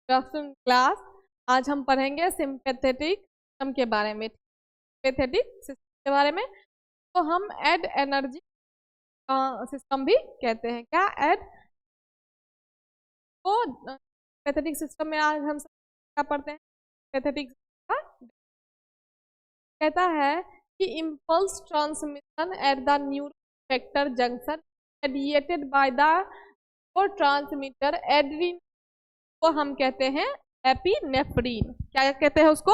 Class. आज हम पढ़ेंगे सिंपैथेटिक सिस्टम के बारे में। सिंपैथेटिक सिस्टम के बारे में तो हम एड एनर्जी सिस्टम भी कहते हैं। क्या एड तो सिंपैथेटिक सिस्टम में आज हम क्या पढ़ते हैं? सिंपैथेटिक कहता है कि impulse transmission at the neuroeffector junction mediated by the transmitter adrenaline को हम कहते हैं एपिनेफ्रीन। क्या कहते हैं उसको?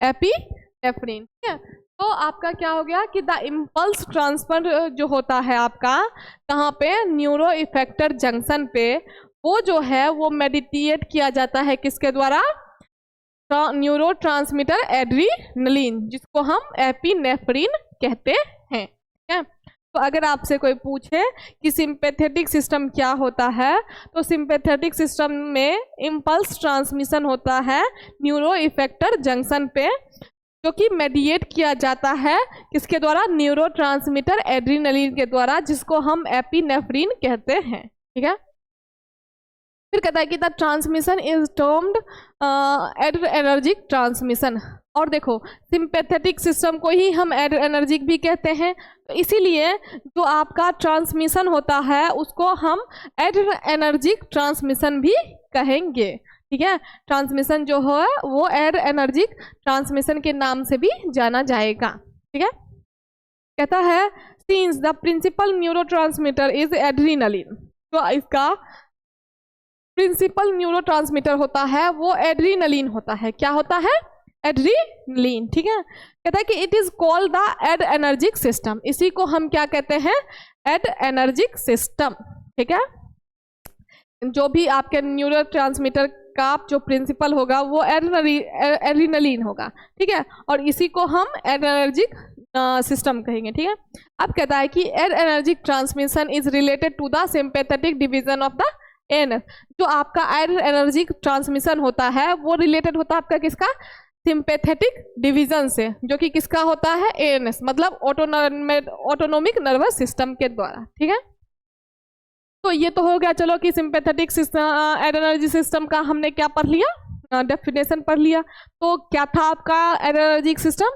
एपिनेफ्रीन। ठीक है, तो आपका क्या हो गया कि द इम्पल्स ट्रांसफर जो होता है आपका कहाँ पे? न्यूरो इफेक्टर जंक्शन पे। वो जो है वो मेडिटेट किया जाता है किसके द्वारा? न्यूरो ट्रांसमीटर एड्रीनलिन, जिसको हम एपिनेफ्रीन कहते हैं। ठीक है, तो अगर आपसे कोई पूछे कि सिंपैथेटिक सिस्टम क्या होता है, तो सिंपैथेटिक सिस्टम में इम्पल्स ट्रांसमिशन होता है न्यूरो इफेक्टर जंक्शन पे, जो कि मेडिएट किया जाता है किसके द्वारा? न्यूरो ट्रांसमीटर एड्रीनलिन के द्वारा, जिसको हम एपिनेफ्रीन कहते हैं। ठीक है, फिर कहता है कि the transmission is termed adrenergic transmission. और देखो, सिंपैथेटिक सिस्टम को ही हम एड्रेनर्जिक भी कहते हैं, तो इसीलिए जो आपका ट्रांसमिशन होता है उसको हम एड्रेनर्जिक ट्रांसमिशन भी कहेंगे। ठीक है, ट्रांसमिशन जो है वो एड्रेनर्जिक ट्रांसमिशन के नाम से भी जाना जाएगा। ठीक है, कहता है since the principal neurotransmitter is adrenaline, तो इसका प्रिंसिपल न्यूरोट्रांसमीटर होता है वो एड्रीनलिन होता है। क्या होता है? एड्रीनलिन। ठीक है, कहता है कि it is called the adrenergic system. इसी को हम क्या कहते हैं? Adrenergic system. ठीक है, जो भी आपके न्यूरोट्रांसमीटर का जो प्रिंसिपल होगा वो एड्रीनलिन होगा। ठीक है, और इसी को हम एड्रेनर्जिक सिस्टम कहेंगे। ठीक है, अब कहता है कि adrenergic transmission is related to the sympathetic division of the ANS. जो आपका एड्रेनर्जिक ट्रांसमिशन होता है वो रिलेटेड होता है आपका किसका? सिंपैथेटिक डिवीजन से, जो कि किसका होता है? एएनएस, मतलब ऑटोनोमिक नर्वस सिस्टम के द्वारा। ठीक है, तो ये तो हो गया चलो कि सिंपैथेटिक सिस्टम एड्रेनर्जी सिस्टम का हमने क्या पढ़ लिया? डेफिनेशन पढ़ लिया। तो क्या था आपका एड्रेनर्जिक सिस्टम?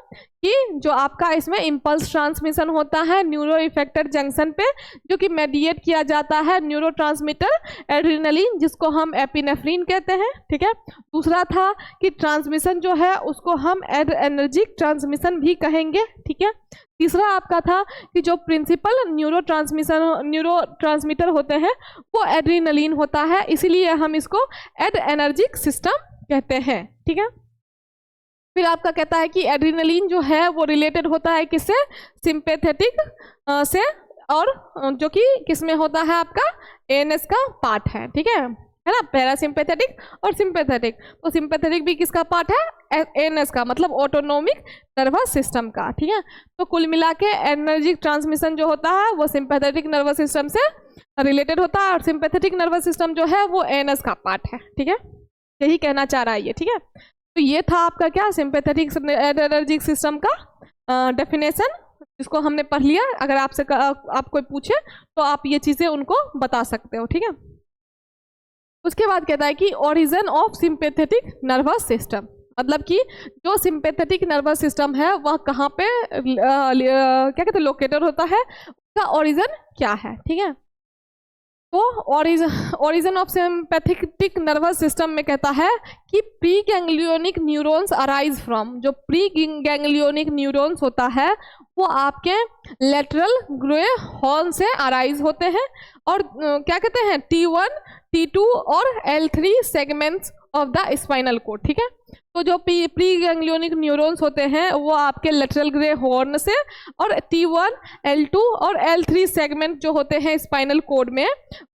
कि जो आपका इसमें इम्पल्स ट्रांसमिशन होता है न्यूरो इफेक्टर जंक्शन पे, जो कि मेडिएट किया जाता है न्यूरो ट्रांसमीटर एड्रीनलिन, जिसको हम एपिनेफ्रीन कहते हैं। ठीक है, दूसरा था कि ट्रांसमिशन जो है उसको हम एड्रेनर्जिक ट्रांसमिशन भी कहेंगे। ठीक है, तीसरा आपका था कि जो प्रिंसिपल न्यूरो ट्रांसमीटर होते हैं वो एड्रीनलिन होता है, इसीलिए हम इसको एड्रेनर्जिक सिस्टम कहते हैं। ठीक है, फिर आपका कहता है कि एड्रीनलिन जो है वो रिलेटेड होता है किससे? सिंपैथेटिक से, और जो कि किसमें होता है आपका? एएनएस का पार्ट है। ठीक है ना, पैरासिम्पैथेटिक और सिंपैथेटिक। तो सिंपैथेटिक भी किसका पार्ट है? एएनएस का, मतलब ऑटोनोमिक नर्वस सिस्टम का। ठीक है, तो कुल मिला के एनर्जिक ट्रांसमिशन जो होता है वो सिंपैथेटिक नर्वस सिस्टम से रिलेटेड होता है, और सिंपैथेटिक नर्वस सिस्टम जो है वो एएनएस का पार्ट है। ठीक है, यही कहना चाह रहा है ये। ठीक है, तो ये था आपका क्या? सिंपैथेटिक एड्रेनर्जिक सिस्टम का डेफिनेशन, जिसको हमने पढ़ लिया। अगर आपसे आप कोई पूछे तो आप ये चीज़ें उनको बता सकते हो। ठीक है, उसके बाद कहता है कि origin of sympathetic nervous system, मतलब कि जो सिंपैथेटिक नर्वस सिस्टम है वह कहाँ पे क्या कहते हैं? लोकेटेड होता है, उसका ओरिजिन क्या है। ठीक है, तो origin of sympathetic nervous system में कहता है कि pre ganglionic neurons arise from, जो प्री गैंग्लियोनिक न्यूरॉन्स होता है वो आपके लेटरल ग्रे हॉर्न से अराइज होते हैं, और क्या कहते हैं? T1, T2 और L3 segments of the spinal cord. ठीक है, तो जो प्री गैंग्लियोनिक न्यूरॉन्स होते हैं वो आपके लेटरल ग्रे हॉर्न से, और T1, L2 और L3 सेगमेंट जो होते हैं स्पाइनल कोड में,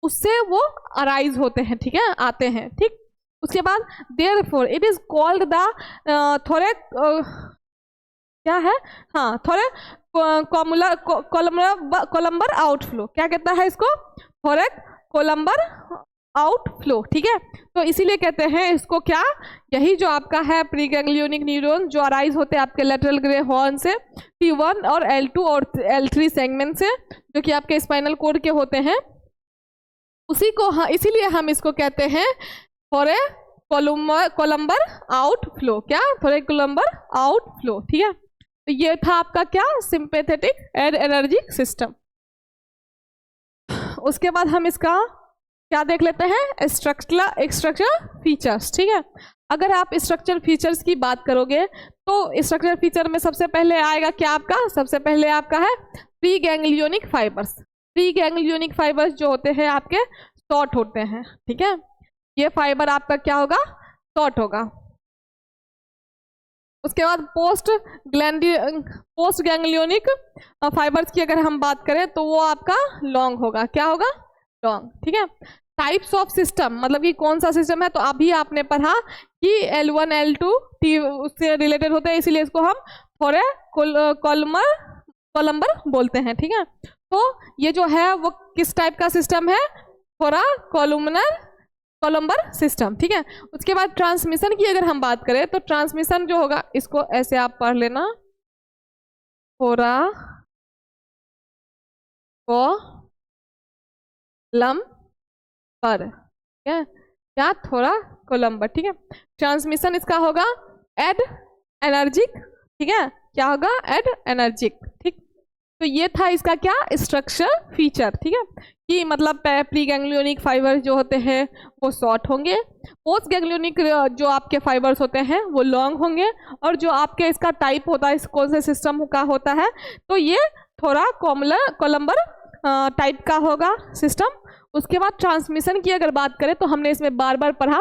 उससे वो अराइज होते हैं। ठीक है, आते हैं। ठीक, उसके बाद therefore it is called the thoracic, क्या है? हाँ, थोरेक कोलम्बर आउटफ्लो। क्या कहता है इसको? थोरेक कोलम्बर आउटफ्लो। ठीक है, तो इसीलिए कहते हैं इसको क्या? यही जो आपका है प्री गैंग्लियोनिक न्यूरॉन जो अराइज होते हैं आपके लेटरल ग्रे हॉर्न से, T1 और L2 और L3 सेगमेंट से, जो कि आपके स्पाइनल कोड के होते हैं, उसी को इसीलिए हम इसको कहते हैं कोलम्बर आउटफ्लो, क्या कोलम्बर आउटफ्लो, ठीक है। तो ये था आपका क्या, सिंपैथेटिक एडरेनर्जिक सिस्टम। उसके बाद हम इसका क्या देख लेते हैं, स्ट्रक्चर फीचर्स, ठीक है। अगर आप स्ट्रक्चर फीचर्स की बात करोगे तो स्ट्रक्चर फीचर में सबसे पहले आएगा क्या आपका, सबसे पहले आपका है pre ganglionic fibres. Pre ganglionic fibres जो होते हैं आपके शॉर्ट होते हैं, ठीक है। ये फाइबर आपका क्या होगा, शॉर्ट होगा। उसके बाद पोस्ट गैंग्लियोनिक फाइबर्स की अगर हम बात करें तो वो आपका लॉन्ग होगा, क्या होगा, लॉन्ग, ठीक है। टाइप्स ऑफ सिस्टम, मतलब कि कौन सा सिस्टम है, तो अभी आपने पढ़ा कि L1 L2 T उससे रिलेटेड होते हैं, इसीलिए इसको हम थोड़े कोलम्बर बोलते हैं, ठीक है। तो ये जो है वो किस टाइप का सिस्टम है, थोड़ा कोलम्बर सिस्टम, ठीक है। उसके बाद ट्रांसमिशन की अगर हम बात करें तो ट्रांसमिशन जो होगा, इसको ऐसे आप पढ़ लेना, थोड़ा कोलम्बर, ठीक है, क्या, थोड़ा कोलम्बर, ठीक है। ट्रांसमिशन इसका होगा एड एनर्जिक, ठीक है, क्या होगा, एड एनर्जिक, ठीक। तो ये था इसका क्या, स्ट्रक्चर फीचर, ठीक है, कि मतलब प्री गैंग्लियोनिक फाइबर जो होते हैं वो शॉर्ट होंगे, पोस्ट गैंग्लियोनिक जो आपके फाइबर्स होते हैं वो लॉन्ग होंगे, और जो आपके इसका टाइप होता है, इस कौन से सिस्टम का होता है, तो ये थोड़ा कोलम्बर टाइप का होगा सिस्टम। उसके बाद ट्रांसमिशन की अगर बात करें तो हमने इसमें बार बार पढ़ा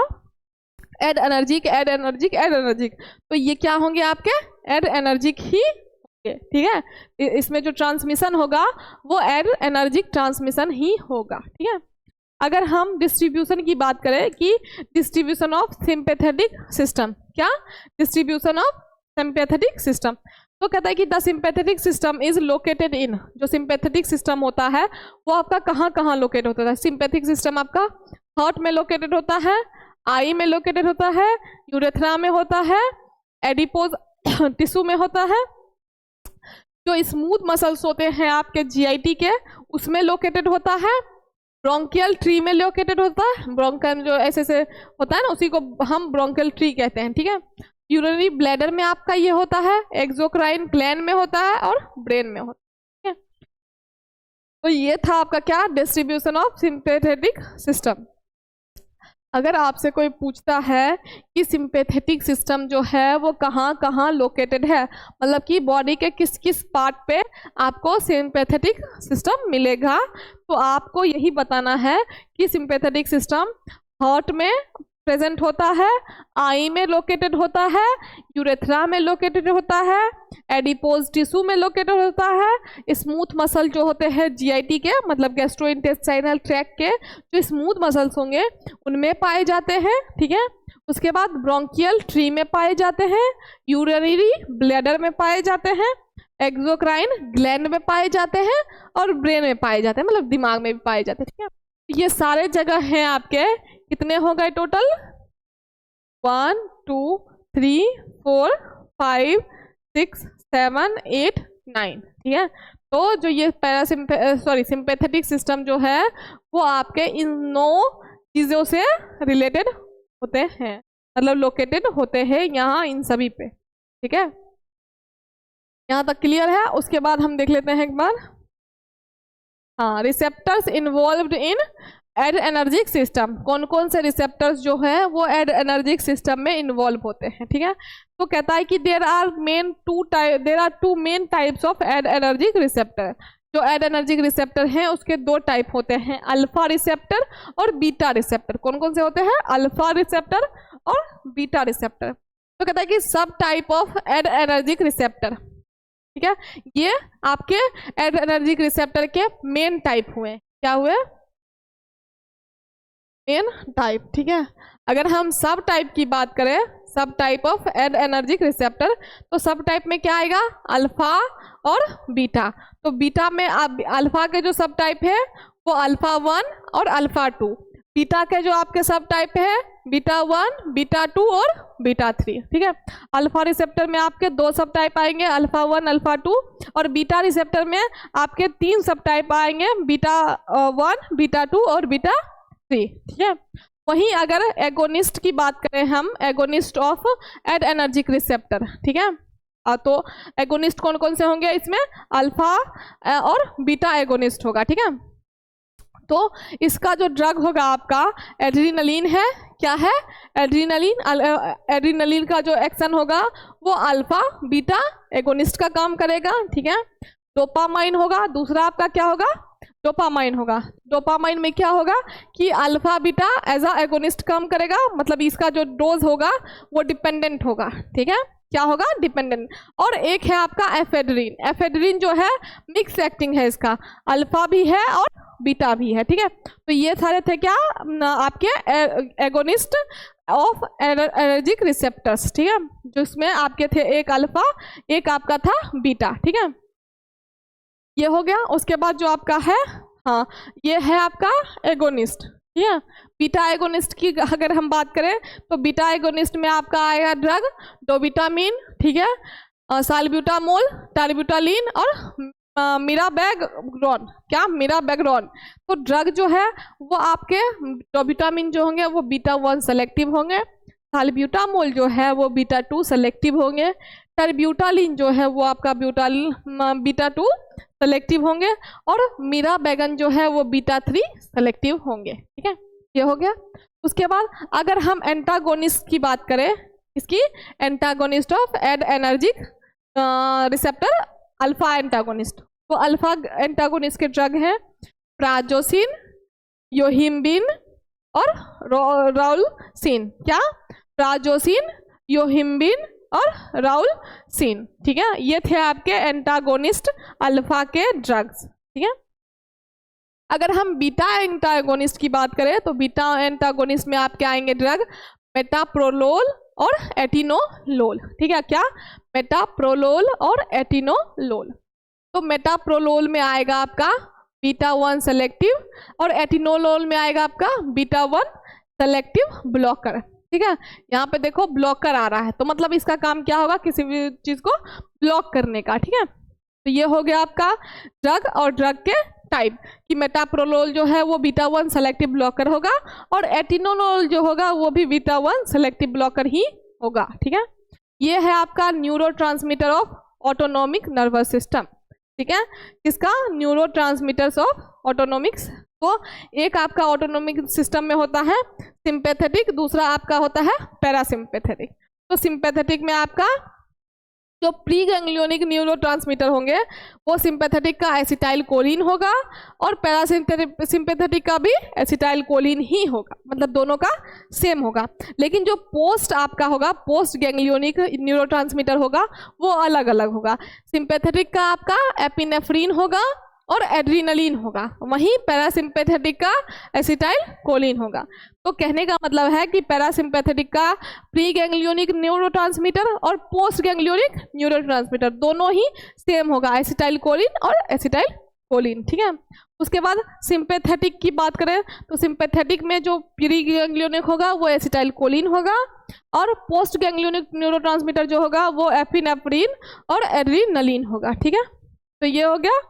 adrenergic, adrenergic, adrenergic, तो ये क्या होंगे आपके, एड एनर्जिक ही, ठीक है। इसमें जो ट्रांसमिशन होगा वो एड एनर्जिक ट्रांसमिशन ही होगा, ठीक है। अगर हम डिस्ट्रीब्यूशन की बात करें कि डिस्ट्रीब्यूशन ऑफ सिंपैथेटिक सिस्टम, क्या, डिस्ट्रीब्यूशन ऑफ सिंपैथेटिक सिस्टम, तो कहता है कि the sympathetic system is located in, जो सिंपैथेटिक सिस्टम होता है वो आपका कहाँ कहाँ लोकेट होता है। सिंपैथिक सिस्टम आपका हार्ट में लोकेटेड होता है, आई में लोकेटेड होता है, यूरेथ्रा में होता है, एडिपोज टिश्यू में होता है, जो स्मूथ मसल्स होते हैं आपके जीआईटी के उसमें लोकेटेड होता है, ब्रोंकियल ट्री में लोकेटेड होता है, ब्रोंकन जो ऐसे से होता है ना उसी को हम ब्रोंकियल ट्री कहते हैं, ठीक है। यूरिनरी ब्लैडर में आपका ये होता है, एक्सोक्राइन ग्लैंड में होता है और ब्रेन में होता है, ठीक है। तो ये था आपका क्या, डिस्ट्रीब्यूशन ऑफ सिंपैथेटिक सिस्टम। अगर आपसे कोई पूछता है कि सिंपैथेटिक सिस्टम जो है वो कहाँ कहाँ लोकेटेड है, मतलब कि बॉडी के किस किस पार्ट पे आपको सिंपैथेटिक सिस्टम मिलेगा, तो आपको यही बताना है कि सिंपैथेटिक सिस्टम हार्ट में प्रेजेंट होता है, आई में लोकेटेड होता है, यूरेथ्रा में लोकेटेड होता है, एडिपोज टिश्यू में लोकेटेड होता है, स्मूथ मसल जो होते हैं जीआईटी के मतलब गैस्ट्रोइंटेस्टाइनल ट्रैक्ट के जो स्मूथ मसल्स होंगे उनमें पाए जाते हैं, ठीक है। उसके बाद ब्रोंकियल ट्री में पाए जाते हैं, यूरिनरी ब्लैडर में पाए जाते हैं, एक्सोक्राइन ग्लैंड में पाए जाते हैं और ब्रेन में पाए जाते हैं, मतलब दिमाग में भी पाए जाते हैं, ठीक है। ये सारे जगह हैं आपके, कितने हो गए टोटल, 1 2 3 4 5 6 7 8 9, ठीक है। तो जो ये सिंपैथेटिक सिस्टम जो है वो आपके इन 9 चीज़ों से रिलेटेड होते हैं, मतलब लोकेटेड होते हैं यहाँ इन सभी पे, ठीक है। यहाँ तक क्लियर है। उसके बाद हम देख लेते हैं एक बार, हाँ, receptors involved in adrenergic system, कौन कौन से रिसेप्टर्स जो है वो एड एनर्जिक सिस्टम में इन्वॉल्व होते हैं, ठीक है। तो कहता है कि there are two main types of adrenergic receptor. जो एड एनर्जिक रिसेप्टर हैं उसके 2 टाइप होते हैं, अल्फा रिसेप्टर और बीटा रिसेप्टर। कौन कौन से होते हैं, अल्फा रिसेप्टर और बीटा रिसेप्टर। तो कहता है कि subtype of adrenergic receptor, ठीक है, ये आपके एड एनर्जिक रिसेप्टर के मेन टाइप हुए, क्या हुए, मेन टाइप, ठीक है। अगर हम सब टाइप की बात करें, subtype of adrenergic receptor, तो सब टाइप में क्या आएगा, अल्फा और बीटा। तो बीटा में अल्फा के जो सब टाइप है वो अल्फा 1 और अल्फा 2, बीटा के जो आपके सब टाइप है बीटा 1, बीटा 2 और बीटा 3, ठीक है। अल्फा रिसेप्टर में आपके 2 सब टाइप आएंगे, अल्फा 1 अल्फा 2, और बीटा रिसेप्टर में आपके 3 सब टाइप आएंगे, बीटा 1 बीटा 2 और बीटा 3, ठीक है। वहीं अगर एगोनिस्ट की बात करें हम, एगोनिस्ट ऑफ एडरेनर्जिक रिसेप्टर, ठीक है, तो एगोनिस्ट कौन कौन से होंगे इसमें, अल्फा और बीटा एगोनिस्ट होगा, ठीक है। तो इसका जो ड्रग होगा आपका एड्रीनलिन है, क्या है, एड्रीनलिन। एड्रीनलिन का जो एक्शन होगा वो अल्फा बीटा एगोनिस्ट का काम करेगा, ठीक है। डोपामाइन होगा, दूसरा आपका क्या होगा, डोपामाइन होगा। डोपामाइन में क्या होगा कि alpha beta as a agonist काम करेगा, मतलब इसका जो डोज होगा वो डिपेंडेंट होगा, ठीक है, क्या होगा, डिपेंडेंट। और एक है आपका एफेड्रिन। एफेड्रिन जो है मिक्स एक्टिंग है, इसका अल्फा भी है और बीटा भी है, ठीक है। तो ये सारे थे क्या, आपके एगोनिस्ट ऑफ एनर्जिक रिसेप्टर्स, ठीक है, जिसमें आपके थे एक अल्फा, एक आपका था बीटा, ठीक है, ये हो गया। उसके बाद जो आपका है, हाँ, ये है आपका एगोनिस्ट, ठीक है। बीटा एगोनिस्ट की अगर हम बात करें तो बीटा एगोनिस्ट में आपका आएगा ड्रग डोबिटामिन, ठीक है, साल्ब्यूटामोल, टर्ब्यूटालिन और मिराबैगरॉन, क्या, मिराबैगरॉन। तो ड्रग जो है वो आपके डोबिटामिन जो होंगे वो बीटा 1 सेलेक्टिव होंगे, साल्ब्यूटामोल जो है वो बीटा 2 सेलेक्टिव होंगे, टर्ब्यूटालिन जो है वो आपका बीटा 2 सेलेक्टिव होंगे, और मिराबैगन जो है वो बीटा 3 सेलेक्टिव होंगे, ठीक है, ये हो गया। उसके बाद अगर हम एंटागोनिस्ट की बात करें, इसकी antagonist of adrenergic receptor alpha antagonist, तो अल्फा एंटागोनिस्ट के ड्रग हैं प्राजोसिन, योहिम्बिन और राउलसिन, क्या, प्राजोसिन, योहिम्बिन और राउलसिन, ठीक है, ये थे आपके एंटागोनिस्ट अल्फा के ड्रग्स, ठीक है। अगर हम बीटा एंटागोनिस्ट की बात करें तो बीटा एंटागोनिस्ट में आपके आएंगे ड्रग मेटाप्रोलोल और एटिनोलोल, ठीक है, क्या, मेटाप्रोलोल और एटिनोलोल। तो मेटाप्रोलोल में आएगा आपका बीटा 1 सेलेक्टिव और एटिनोलोल में आएगा आपका बीटा 1 सेलेक्टिव ब्लॉकर, ठीक है। यहाँ पे देखो ब्लॉकर आ रहा है, तो मतलब इसका काम क्या होगा, किसी भी चीज को ब्लॉक करने का, ठीक है। तो ये हो गया आपका ड्रग और ड्रग के टाइप कि मेटाप्रोलोल जो है वो बीटा 1 सेलेक्टिव ब्लॉकर होगा और एटिनोलोल जो होगा वो भी बीटा 1 सेलेक्टिव ब्लॉकर ही होगा, ठीक है। ये है आपका neurotransmitter of autonomic nervous system, ठीक है, किसका, न्यूरोट्रांसमीटर्स ऑफ ऑटोनोमिक्स। तो एक आपका ऑटोनोमिक सिस्टम में होता है सिंपैथेटिक, दूसरा आपका होता है पैरासिम्पैथेटिक। तो सिंपैथेटिक में आपका जो प्री गैंग्लियोनिक न्यूरोट्रांसमीटर होंगे वो सिंपैथेटिक का एसिटाइल कोलिन होगा और पैरासिम्पैथेटिक का भी एसिटाइल कोलिन ही होगा, मतलब दोनों का सेम होगा। लेकिन जो पोस्ट आपका होगा, पोस्ट गैंग्लियोनिक न्यूरोट्रांसमीटर होगा वो अलग अलग होगा। सिंपैथेटिक का आपका एपिनेफ्रिन होगा और एड्रीनलिन होगा, वहीं पैरासिम्पैथेटिक का एसिटाइल कोलिन होगा। तो कहने का मतलब है कि पैरासिम्पैथेटिक का प्री गैंग्लियोनिक न्यूरोट्रांसमीटर और पोस्ट गैंग्लियोनिक न्यूरोट्रांसमीटर दोनों ही सेम होगा, एसिटाइल कोलिन और एसिटाइल कोलिन, ठीक है। उसके बाद सिंपैथेटिक की बात करें तो सिंपैथेटिक में जो प्री गैंग्लियोनिक होगा वो एसिटाइल कोलिन होगा और पोस्ट गैंग्लियोनिक न्यूरोट्रांसमीटर जो होगा वो एपिनेफ्रिन और एड्रीनलिन होगा, ठीक है। तो ये हो गया।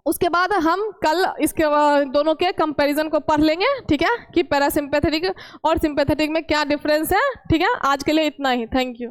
उसके बाद हम कल इसके दोनों के कंपैरिजन को पढ़ लेंगे, ठीक है, कि पैरासिम्पैथेटिक और सिंपैथेटिक में क्या डिफरेंस है, ठीक है। आज के लिए इतना ही, थैंक यू।